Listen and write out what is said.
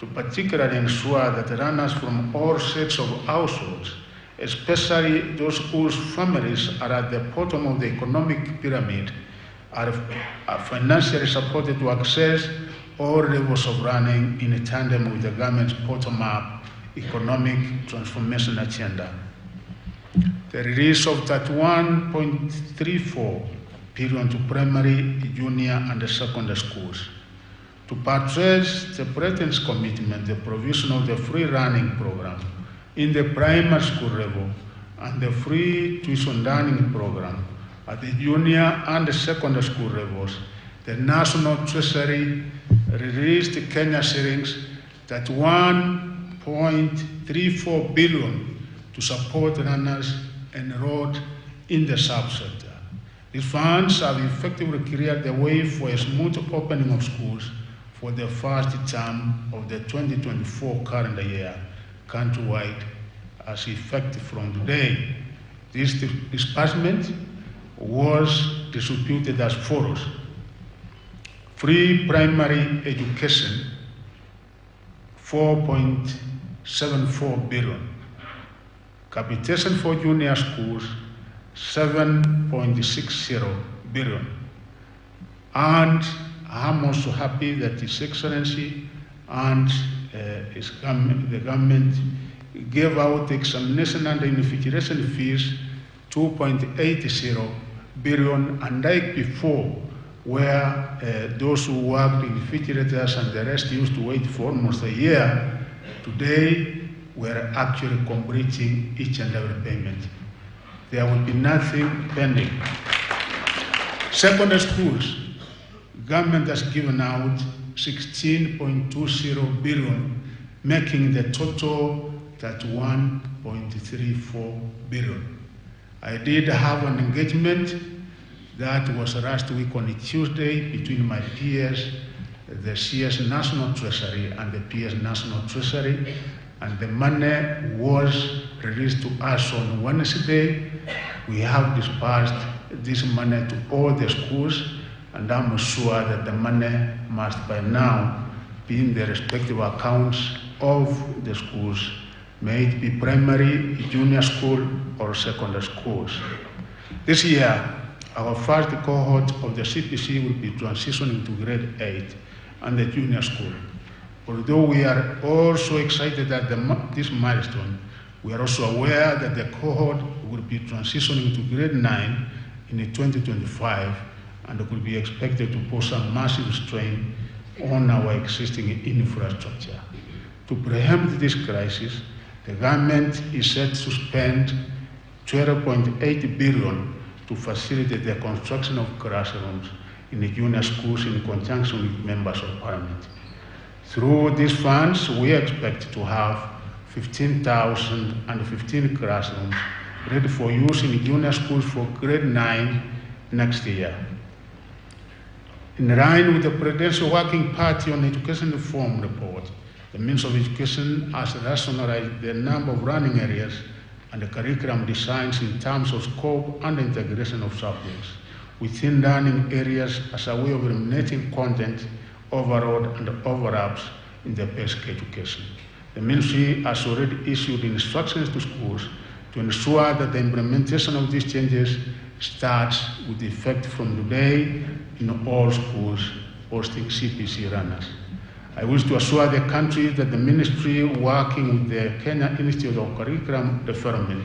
to particularly ensure that runners from all sets of households, especially those whose families are at the bottom of the economic pyramid, are financially supported to access all levels of running in tandem with the government's bottom-up economic transformation agenda. The release of 31.34 billion to primary, junior, and secondary schools. To purchase the President's commitment, the provision of the free running program in the primary school level and the free tuition learning program at the junior and the secondary school levels, the National Treasury released Kenya shillings $1.34 billion to support runners enrolled in the subsector. These funds have effectively cleared the way for a smooth opening of schools for the first term of the 2024 calendar year countrywide as effective from today. This disbursement was distributed as follows: free primary education, 4.74 billion. Capitation for junior schools, 7.60 billion. And I'm also happy that His Excellency and the government gave out examination and invigilation fees, 2.80 billion, and like before, where those who worked in invigilators and the rest used to wait for almost a year, today we're actually completing each and every payment. There will be nothing pending. Secondary schools, government has given out 16.20 billion, making the total 31.34 billion. I did have an engagement that was last week on a Tuesday between my peers, the CS National Treasury and the PS National Treasury, and the money was released to us on Wednesday. We have disbursed this money to all the schools, and I'm sure that the money must by now be in the respective accounts of the schools, may it be primary, junior school, or secondary schools. This year, our first cohort of the CPC will be transitioning to grade 8 and the junior school. Although we are also excited at this milestone, we are also aware that the cohort will be transitioning to grade 9 in 2025 and will be expected to pose a massive strain on our existing infrastructure. To preempt this crisis, the government is set to spend 12.8 billion to facilitate the construction of classrooms in the junior schools in conjunction with members of parliament. Through these funds, we expect to have 15,015 classrooms ready for use in junior schools for grade 9 next year. In line with the Presidential Working Party on Education Reform report, the Ministry of Education has rationalized the number of running areas and the curriculum designs in terms of scope and integration of subjects within learning areas as a way of eliminating content overload and overlaps in the basic education. The Ministry has already issued instructions to schools to ensure that the implementation of these changes starts with effect from today in all schools hosting CPC runners. I wish to assure the country that the Ministry, working with the Kenya Institute of Curriculum Development,